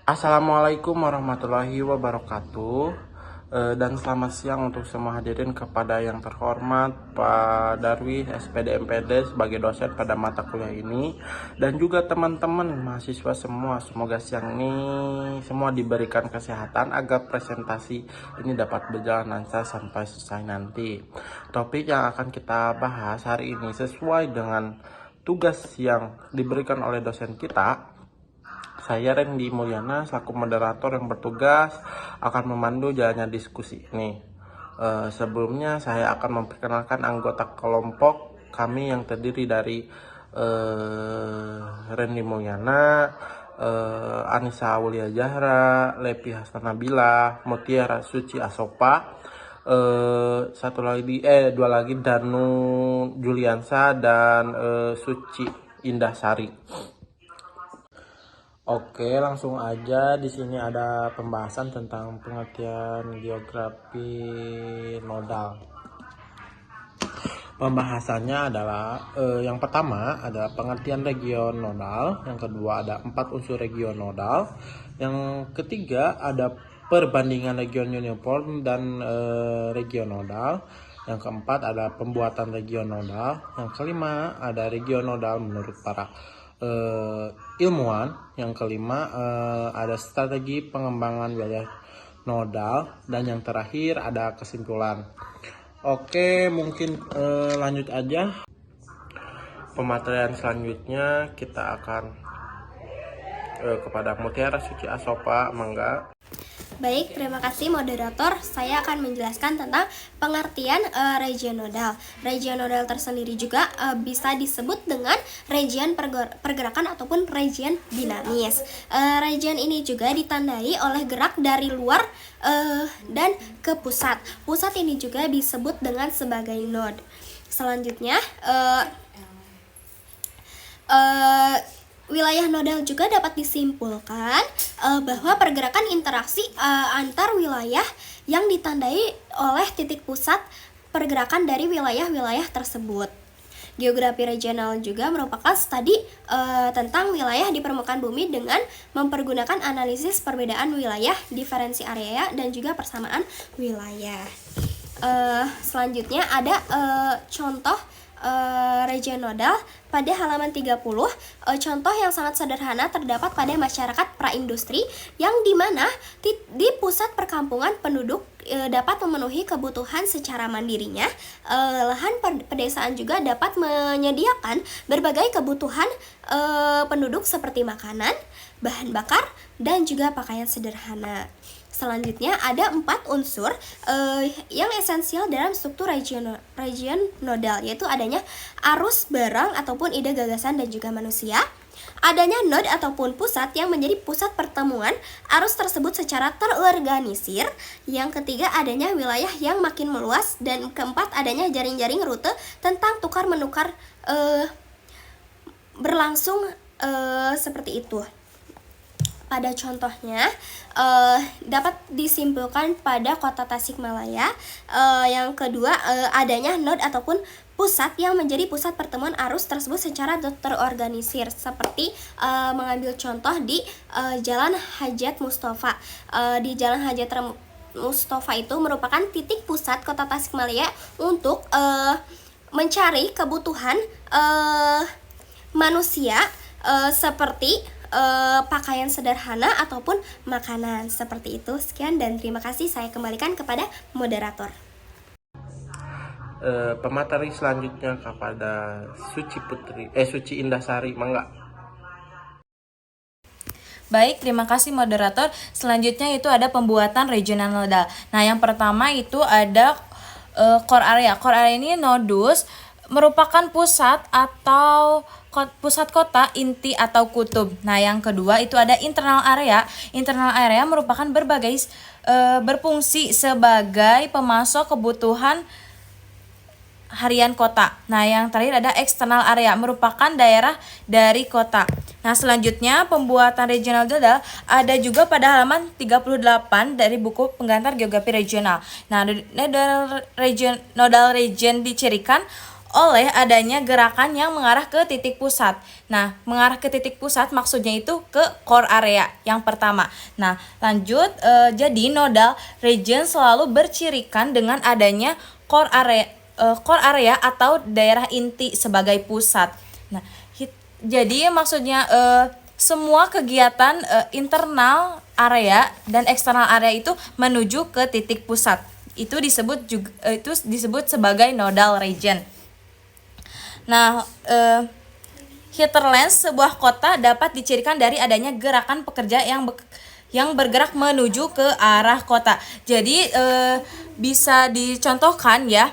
Assalamualaikum warahmatullahi wabarakatuh. Dan selamat siang untuk semua hadirin, kepada yang terhormat Pak Darwis SPD MPD sebagai dosen pada mata kuliah ini, dan juga teman-teman mahasiswa semua. Semoga siang ini semua diberikan kesehatan agar presentasi ini dapat berjalan lancar sampai selesai nanti. Topik yang akan kita bahas hari ini sesuai dengan tugas yang diberikan oleh dosen kita. Saya Randy Mulyana selaku moderator yang bertugas akan memandu jalannya diskusi ini. Sebelumnya saya akan memperkenalkan anggota kelompok kami yang terdiri dari Randy Mulyana, Anissa Aulia Zahra, Lepi Hasanabila, Mutiara Suci Asopa, dua lagi Danu Juliansa dan Suci Indah Sari. Oke, langsung aja. Di sini ada pembahasan tentang pengertian geografi nodal. Pembahasannya adalah yang pertama adalah pengertian region nodal, yang kedua ada 4 unsur region nodal, yang ketiga ada perbandingan region uniform dan region nodal, yang keempat ada pembuatan region nodal, yang kelima ada region nodal menurut para ilmuwan, yang kelima ada strategi pengembangan wilayah nodal, dan yang terakhir ada kesimpulan. Oke, mungkin lanjut aja. Pematerian selanjutnya kita akan kepada Mutiara Suci Asopa, mangga. Baik, terima kasih moderator. Saya akan menjelaskan tentang pengertian region nodal. Region nodal tersendiri juga bisa disebut dengan region pergerakan ataupun region dinamis. Region ini juga ditandai oleh gerak dari luar dan ke pusat. Pusat ini juga disebut dengan sebagai node. Selanjutnya, wilayah nodal juga dapat disimpulkan bahwa pergerakan interaksi antar wilayah yang ditandai oleh titik pusat pergerakan dari wilayah-wilayah tersebut. Geografi regional juga merupakan studi tentang wilayah di permukaan bumi dengan mempergunakan analisis perbedaan wilayah, diferensi area, dan juga persamaan wilayah. Selanjutnya ada contoh region nodal pada halaman 30. Contoh yang sangat sederhana terdapat pada masyarakat praindustri yang dimana di pusat perkampungan penduduk dapat memenuhi kebutuhan secara mandirinya. Lahan pedesaan juga dapat menyediakan berbagai kebutuhan penduduk seperti makanan, bahan bakar, dan juga pakaian sederhana. Selanjutnya ada 4 unsur yang esensial dalam struktur region nodal, yaitu adanya arus barang ataupun ide gagasan dan juga manusia, adanya node ataupun pusat yang menjadi pusat pertemuan arus tersebut secara terorganisir, yang ketiga adanya wilayah yang makin meluas, dan keempat adanya jaring-jaring rute tentang tukar-menukar berlangsung seperti itu. Pada contohnya dapat disimpulkan pada kota Tasikmalaya. Yang kedua adanya node ataupun pusat yang menjadi pusat pertemuan arus tersebut secara terorganisir, seperti mengambil contoh di Jalan Hajat Mustafa. Di Jalan Hajat Mustafa itu merupakan titik pusat kota Tasikmalaya untuk mencari kebutuhan manusia seperti pakaian sederhana ataupun makanan, seperti itu. Sekian dan terima kasih. Saya kembalikan kepada moderator. Pemateri selanjutnya kepada Suci Indah Sari, mangga. Baik, terima kasih moderator. Selanjutnya itu ada pembuatan regional nodal. Nah, yang pertama itu ada core area. Core area ini nodus merupakan pusat atau pusat kota, inti atau kutub. Nah, yang kedua itu ada internal area. Internal area merupakan berfungsi sebagai pemasok kebutuhan harian kota. Nah, yang terakhir ada eksternal area, merupakan daerah dari kota. Nah, selanjutnya pembuatan regional nodal ada juga pada halaman 38 dari buku Penggantar Geografi Regional. Nah, nodal region dicirikan oleh adanya gerakan yang mengarah ke titik pusat. Nah, mengarah ke titik pusat maksudnya itu ke core area yang pertama. Nah, lanjut, jadi nodal region selalu bercirikan dengan adanya core area atau daerah inti sebagai pusat. Nah, jadi maksudnya semua kegiatan internal area dan eksternal area itu menuju ke titik pusat. Itu disebut sebagai nodal region. Nah, hinterland sebuah kota dapat dicirikan dari adanya gerakan pekerja yang bergerak menuju ke arah kota. Jadi bisa dicontohkan ya,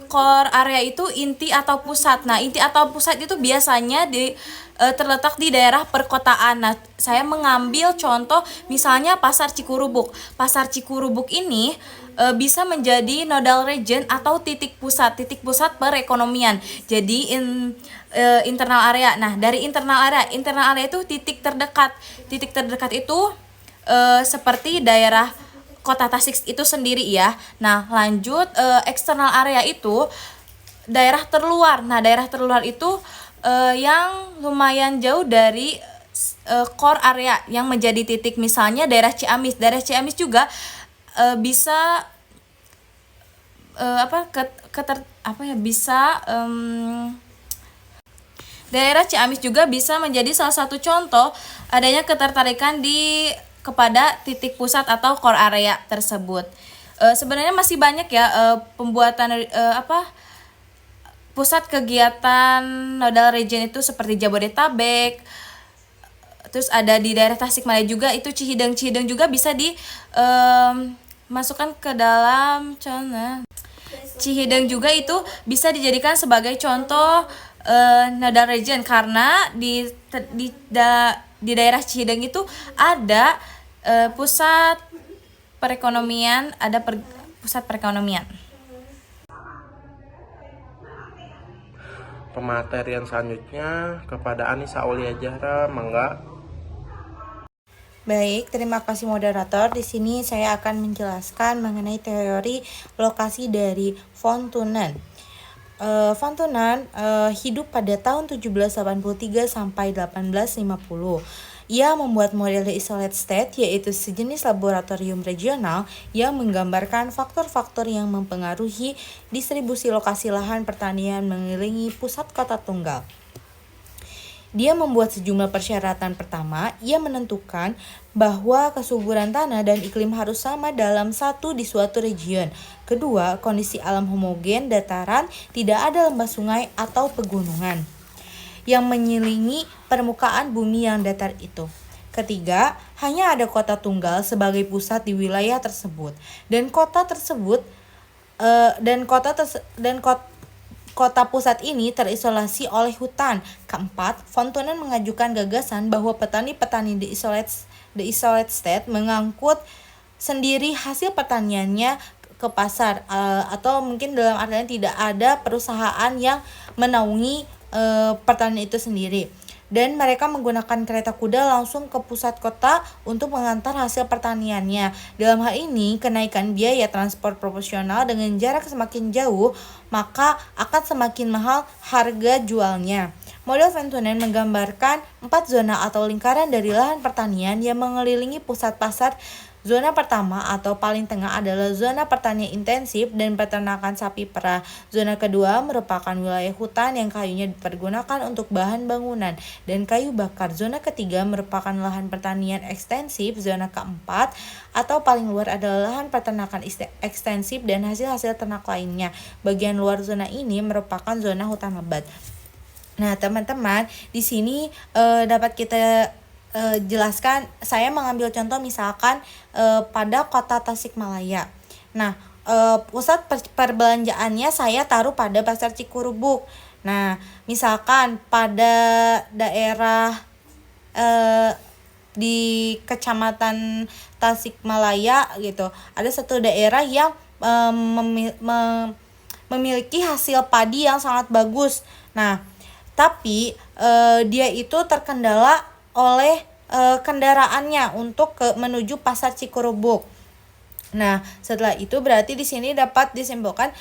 core area itu inti atau pusat. Nah, inti atau pusat itu biasanya terletak di daerah perkotaan. Nah, saya mengambil contoh misalnya Pasar Cikurubuk. Pasar Cikurubuk ini bisa menjadi nodal region atau titik pusat perekonomian. Jadi internal area. Nah, dari internal area itu titik terdekat. Titik terdekat itu seperti daerah Kota Tasik itu sendiri ya. Nah, lanjut eksternal area itu daerah terluar. Nah, daerah terluar itu yang lumayan jauh dari core area yang menjadi titik, misalnya daerah Ciamis. Daerah Ciamis juga bisa daerah Ciamis juga bisa menjadi salah satu contoh adanya ketertarikan kepada titik pusat atau core area tersebut. Sebenarnya masih banyak ya pembuatan pusat kegiatan nodal region itu seperti Jabodetabek. Terus ada di daerah Tasikmalaya juga itu Cihideng juga bisa masukkan ke dalam contoh. Cihideng juga itu bisa dijadikan sebagai contoh nodal region karena di daerah Cihideng itu ada pusat perekonomian, pusat perekonomian. Pematerian selanjutnya kepada Anissa Aulia Zahra, mangga. Baik, terima kasih moderator. Di sini saya akan menjelaskan mengenai teori lokasi dari von Thunen. Von Thunen hidup pada tahun 1783 sampai 1850. Ia membuat model isolated state, yaitu sejenis laboratorium regional yang menggambarkan faktor-faktor yang mempengaruhi distribusi lokasi lahan pertanian mengelilingi pusat kota tunggal. Dia membuat sejumlah persyaratan. Pertama, ia menentukan bahwa kesuburan tanah dan iklim harus sama dalam di suatu region. Kedua, kondisi alam homogen, dataran, tidak ada lembah sungai atau pegunungan yang menyelimuti permukaan bumi yang datar itu. Ketiga, hanya ada kota tunggal sebagai pusat di wilayah tersebut dan kota pusat ini terisolasi oleh hutan. Keempat, von Thunen mengajukan gagasan bahwa petani-petani di isolated state mengangkut sendiri hasil pertaniannya ke pasar, atau mungkin dalam artian tidak ada perusahaan yang menaungi pertanian itu sendiri. Dan mereka menggunakan kereta kuda langsung ke pusat kota untuk mengantar hasil pertaniannya. Dalam hal ini, kenaikan biaya transport proporsional dengan jarak semakin jauh, maka akan semakin mahal harga jualnya. Model von Thunen menggambarkan 4 zona atau lingkaran dari lahan pertanian yang mengelilingi pusat pasar. Zona pertama atau paling tengah adalah zona pertanian intensif dan peternakan sapi perah. Zona kedua merupakan wilayah hutan yang kayunya dipergunakan untuk bahan bangunan dan kayu bakar. Zona ketiga merupakan lahan pertanian ekstensif. Zona keempat atau paling luar adalah lahan peternakan ekstensif dan hasil-hasil ternak lainnya. Bagian luar zona ini merupakan zona hutan lebat. Nah, teman-teman, di sini dapat kita jelaskan. Saya mengambil contoh misalkan pada kota Tasikmalaya. Nah, pusat perbelanjaannya saya taruh pada Pasar Cikurubuk. Nah, misalkan pada daerah di Kecamatan Tasikmalaya gitu, ada satu daerah yang memiliki hasil padi yang sangat bagus. Nah, tapi dia itu terkendala oleh kendaraannya untuk menuju Pasar Cikurubuk. Nah, setelah itu berarti di sini dapat disimpulkan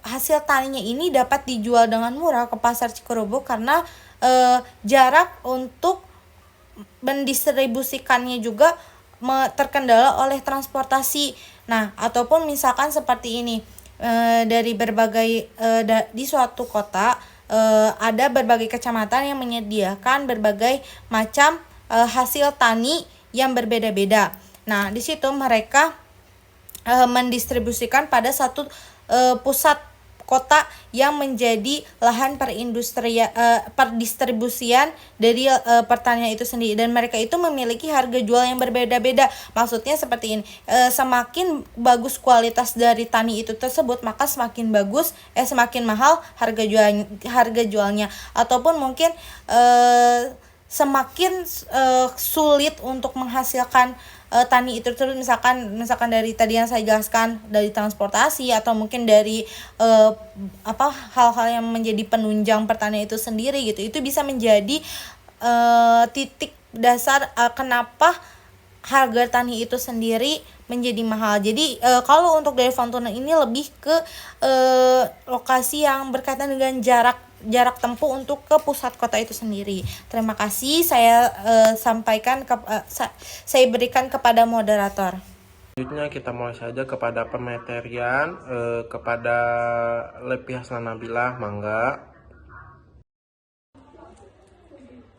hasil taninya ini dapat dijual dengan murah ke pasar Cikurubu karena jarak untuk mendistribusikannya juga terkendala oleh transportasi. Nah, ataupun misalkan seperti ini, dari berbagai di suatu kota ada berbagai kecamatan yang menyediakan berbagai macam hasil tani yang berbeda-beda. Nah, di situ mereka mendistribusikan pada satu pusat kota yang menjadi lahan perdistribusian dari pertanian itu sendiri, dan mereka itu memiliki harga jual yang berbeda-beda. Maksudnya seperti ini, semakin bagus kualitas dari tani itu tersebut, maka semakin mahal harga jualnya, ataupun mungkin semakin sulit untuk menghasilkan tani itu terus, misalkan dari tadi yang saya jelaskan, dari transportasi atau mungkin dari hal-hal yang menjadi penunjang pertanian itu sendiri gitu. Itu bisa menjadi titik dasar kenapa harga tani itu sendiri menjadi mahal. Jadi kalau untuk dari Fontunan ini lebih ke lokasi yang berkaitan dengan jarak tempuh untuk ke pusat kota itu sendiri. Terima kasih, saya saya berikan kepada moderator. Selanjutnya kita mulai saja kepada pematerian kepada Lepi Hasna Nabilah, mangga.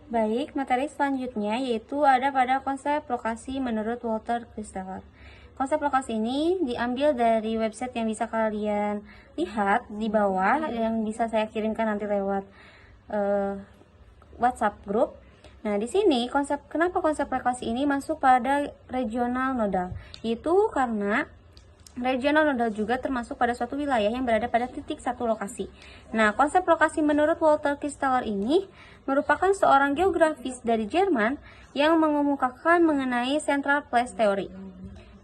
Baik, materi selanjutnya yaitu ada pada konsep lokasi menurut Walter Christaller. Konsep lokasi ini diambil dari website yang bisa kalian lihat di bawah, yang bisa saya kirimkan nanti lewat WhatsApp group. Nah, di sini kenapa konsep lokasi ini masuk pada regional nodal? Itu karena regional nodal juga termasuk pada suatu wilayah yang berada pada titik satu lokasi. Nah, konsep lokasi menurut Walter Christaller ini merupakan seorang geografis dari Jerman yang mengemukakan mengenai Central Place Theory.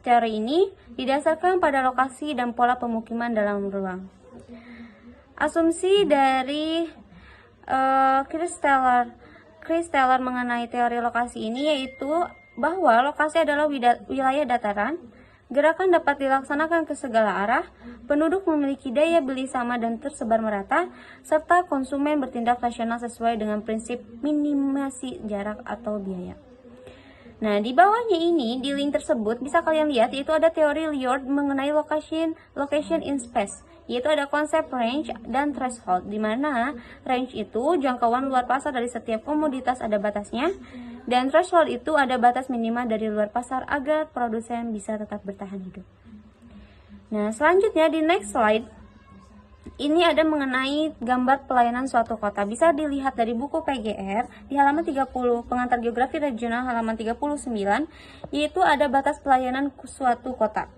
Teori ini didasarkan pada lokasi dan pola pemukiman dalam ruang. Asumsi dari Christaller mengenai teori lokasi ini yaitu bahwa lokasi adalah wilayah dataran, gerakan dapat dilaksanakan ke segala arah, penduduk memiliki daya beli sama dan tersebar merata, serta konsumen bertindak rasional sesuai dengan prinsip minimasi jarak atau biaya. Nah, di bawahnya ini, di link tersebut bisa kalian lihat, yaitu ada teori Lyot mengenai location in space, yaitu ada konsep range dan threshold, di mana range itu jangkauan luar pasar dari setiap komoditas ada batasnya, dan threshold itu ada batas minimal dari luar pasar agar produsen bisa tetap bertahan hidup. Nah, selanjutnya di next slide, ini ada mengenai gambar pelayanan suatu kota. Bisa dilihat dari buku PGR di halaman 30, pengantar geografi regional halaman 39, yaitu ada batas pelayanan suatu kota.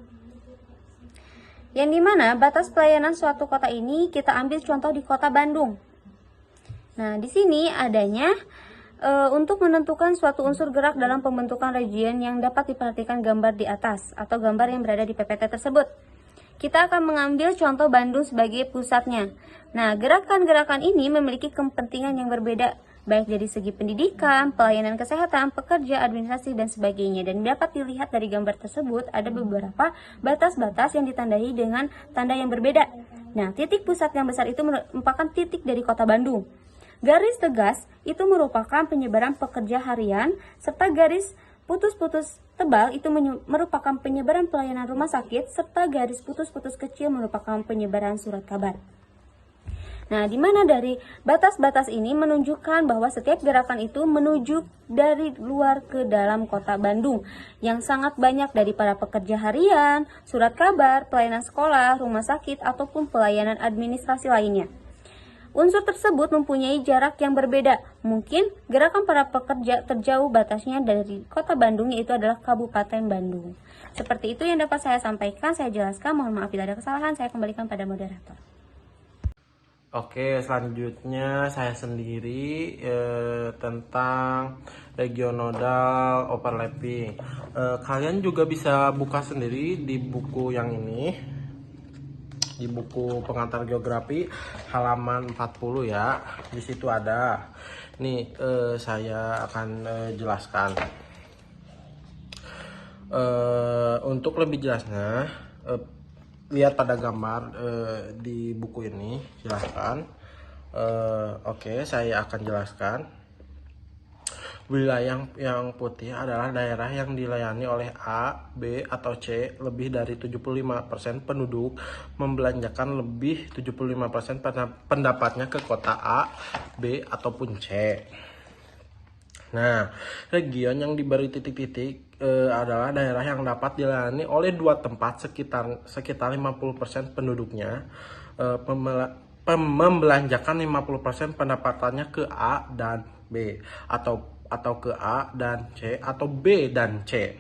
Yang dimana batas pelayanan suatu kota ini kita ambil contoh di kota Bandung. Nah, di sini adanya untuk menentukan suatu unsur gerak dalam pembentukan region yang dapat diperhatikan gambar di atas atau gambar yang berada di PPT tersebut. Kita akan mengambil contoh Bandung sebagai pusatnya. Nah, gerakan-gerakan ini memiliki kepentingan yang berbeda, baik dari segi pendidikan, pelayanan kesehatan, pekerja, administrasi, dan sebagainya. Dan dapat dilihat dari gambar tersebut, ada beberapa batas-batas yang ditandai dengan tanda yang berbeda. Nah, titik pusat yang besar itu merupakan titik dari kota Bandung. Garis tegas itu merupakan penyebaran pekerja harian, serta garis putus-putus tebal itu merupakan penyebaran pelayanan rumah sakit, serta garis putus-putus kecil merupakan penyebaran surat kabar. Nah, di mana dari batas-batas ini menunjukkan bahwa setiap gerakan itu menuju dari luar ke dalam kota Bandung, yang sangat banyak dari para pekerja harian, surat kabar, pelayanan sekolah, rumah sakit, ataupun pelayanan administrasi lainnya. Unsur tersebut mempunyai jarak yang berbeda. Mungkin gerakan para pekerja terjauh batasnya dari kota Bandung, yaitu adalah Kabupaten Bandung. Seperti itu yang dapat saya sampaikan, saya jelaskan. Mohon maaf bila ada kesalahan, saya kembalikan pada moderator. Oke, selanjutnya saya sendiri tentang regional overlapping. Kalian juga bisa buka sendiri di buku yang ini, di buku pengantar geografi halaman 40 ya. Di situ ada. Nih saya akan jelaskan. Untuk lebih jelasnya, lihat pada gambar di buku ini, silahkan. Oke, saya akan jelaskan. Wilayah yang putih adalah daerah yang dilayani oleh A, B, atau C lebih dari 75% penduduk membelanjakan lebih 75% pendapatnya ke kota A, B, ataupun C. Nah, region yang diberi titik-titik adalah daerah yang dapat dilayani oleh dua tempat sekitar 50% penduduknya membelanjakan 50% pendapatannya ke A dan B atau ke A dan C atau B dan C.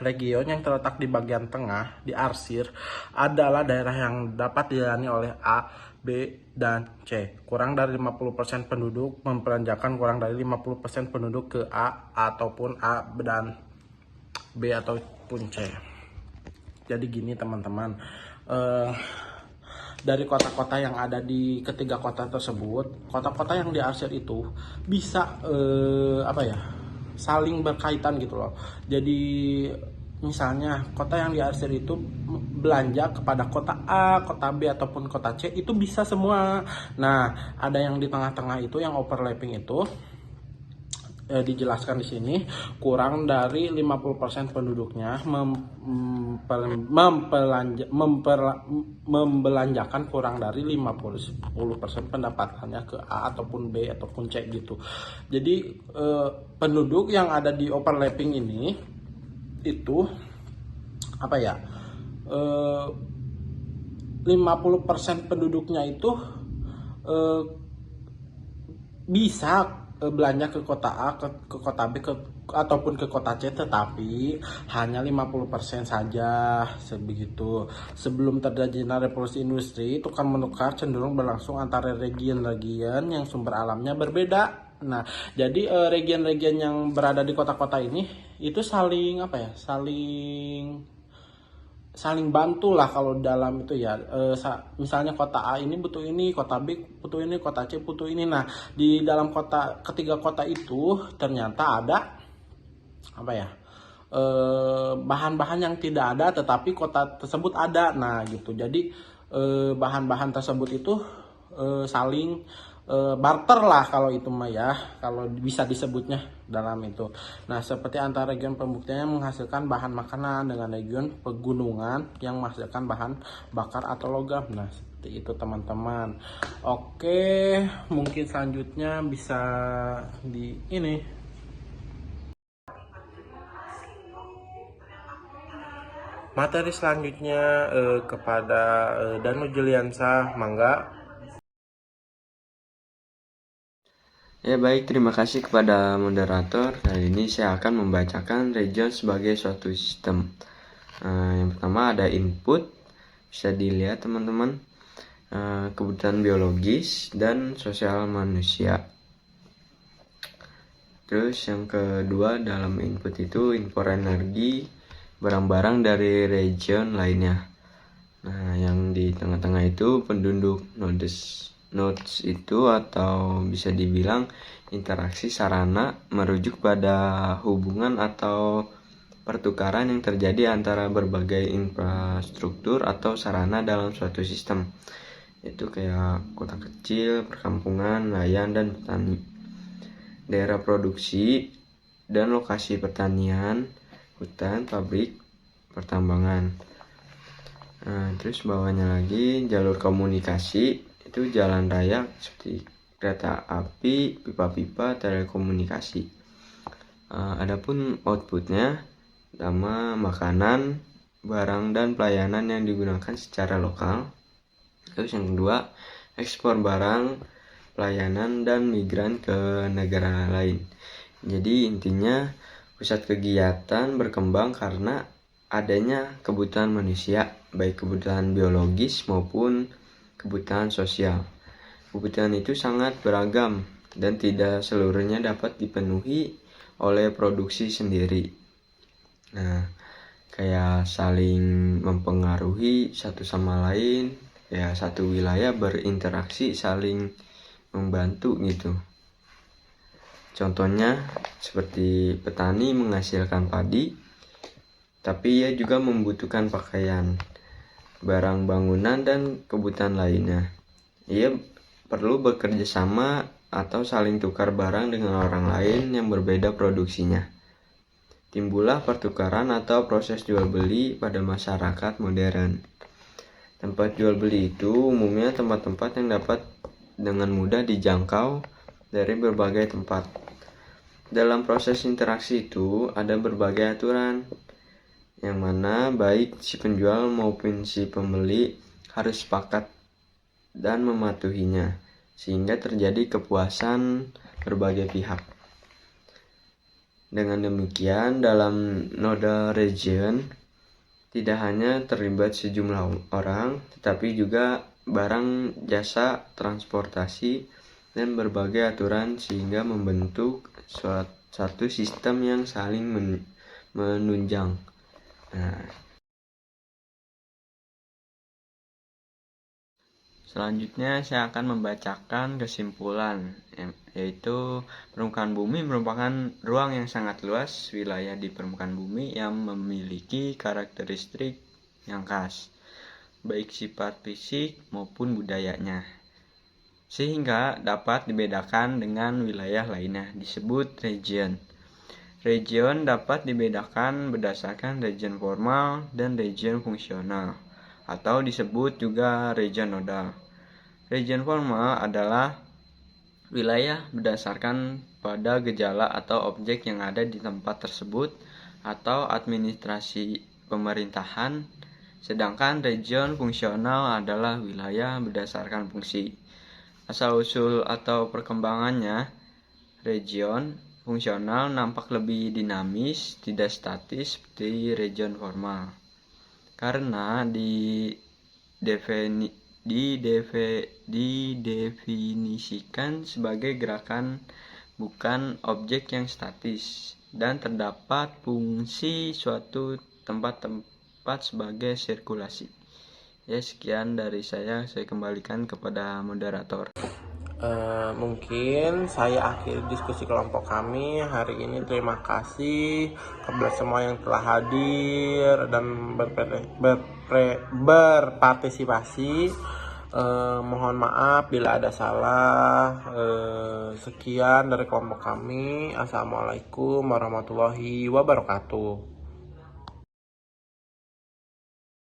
Region yang terletak di bagian tengah diarsir adalah daerah yang dapat dilayani oleh A, B, dan C. Kurang dari 50% penduduk membelanjakan kurang dari 50% penduduk ke A ataupun A dan B ataupun C. Jadi gini teman-teman, dari kota-kota yang ada di ketiga kota tersebut, kota-kota yang diarsir itu bisa saling berkaitan gitu loh. Jadi misalnya kota yang diarsir itu belanja kepada kota A, kota B ataupun kota C itu bisa semua. Nah, ada yang di tengah-tengah itu yang overlapping itu dijelaskan di sini kurang dari 50% penduduknya membelanjakan kurang dari 50% pendapatannya ke A ataupun B ataupun C gitu. Jadi penduduk yang ada di overlapping ini itu 50% penduduknya itu bisa belanja ke kota A, ke kota B, ataupun ke kota C, tetapi hanya 50% saja sebegitu. Sebelum terjadinya revolusi industri, tukar menukar cenderung berlangsung antara region-region yang sumber alamnya berbeda. Nah, jadi region-region yang berada di kota-kota ini itu saling saling bantu lah kalau dalam itu ya. Misalnya kota A ini butuh ini, kota B butuh ini, kota C butuh ini. Nah, di dalam ketiga kota itu ternyata ada bahan-bahan yang tidak ada tetapi kota tersebut ada. Nah gitu, jadi bahan-bahan tersebut itu saling barter lah kalau itu mah ya, kalau bisa disebutnya dalam itu. Nah, seperti antara region pembuktiannya menghasilkan bahan makanan dengan region pegunungan yang menghasilkan bahan bakar atau logam. Nah, seperti itu teman-teman. Oke, mungkin selanjutnya bisa di ini. Materi selanjutnya kepada Danu Juliansa, mangga. Ya baik, terima kasih kepada moderator. Kali ini saya akan membacakan region sebagai suatu sistem. Yang pertama ada input, bisa dilihat teman-teman, kebutuhan biologis dan sosial manusia. Terus yang kedua dalam input itu impor energi, barang-barang dari region lainnya. Nah, yang di tengah-tengah itu penduduk nodes itu atau bisa dibilang interaksi sarana merujuk pada hubungan atau pertukaran yang terjadi antara berbagai infrastruktur atau sarana dalam suatu sistem. Itu kayak kota kecil, perkampungan, nelayan, dan petani. Daerah produksi dan lokasi pertanian, hutan, pabrik, pertambangan. Terus bawahnya lagi jalur komunikasi, itu jalan raya seperti kereta api, pipa-pipa, telekomunikasi. Adapun outputnya sama makanan, barang dan pelayanan yang digunakan secara lokal. Terus yang kedua ekspor barang, pelayanan dan migran ke negara lain. Jadi intinya pusat kegiatan berkembang karena adanya kebutuhan manusia, baik kebutuhan biologis maupun kebutuhan sosial. Kebutuhan itu sangat beragam dan tidak seluruhnya dapat dipenuhi oleh produksi sendiri. Nah, kayak saling mempengaruhi satu sama lain, ya satu wilayah berinteraksi saling membantu gitu. Contohnya seperti petani menghasilkan padi, tapi ia juga membutuhkan pakaian. barang bangunan, dan kebutuhan lainnya. Ia perlu bekerja sama atau saling tukar barang dengan orang lain yang berbeda produksinya. Timbullah pertukaran atau proses jual beli pada masyarakat modern. Tempat jual beli itu umumnya tempat-tempat yang dapat dengan mudah dijangkau dari berbagai tempat. Dalam proses interaksi itu ada berbagai aturan, yang mana baik si penjual maupun si pembeli harus sepakat dan mematuhinya, sehingga terjadi kepuasan berbagai pihak. Dengan demikian, dalam nodal region tidak hanya terlibat sejumlah orang, tetapi juga barang, jasa, transportasi, dan berbagai aturan sehingga membentuk satu sistem yang saling menunjang. Nah, selanjutnya saya akan membacakan kesimpulan, yaitu permukaan bumi merupakan ruang yang sangat luas wilayah di permukaan bumi yang memiliki karakteristik yang khas, baik sifat fisik maupun budayanya, sehingga dapat dibedakan dengan wilayah lainnya, disebut region. Region dapat dibedakan berdasarkan region formal dan region fungsional, atau disebut juga region nodal. Region formal adalah wilayah berdasarkan pada gejala atau objek yang ada di tempat tersebut atau administrasi pemerintahan, sedangkan region fungsional adalah wilayah berdasarkan fungsi. Asal-usul atau perkembangannya, region fungsional nampak lebih dinamis, tidak statis seperti region formal, karena didefinisikan sebagai gerakan bukan objek yang statis, dan terdapat fungsi suatu tempat sebagai sirkulasi. Ya, sekian dari saya kembalikan kepada moderator. Mungkin saya akhiri diskusi kelompok kami hari ini. Terima kasih kepada semua yang telah hadir dan berpartisipasi. Mohon maaf bila ada salah. Sekian dari kelompok kami. Assalamualaikum warahmatullahi wabarakatuh.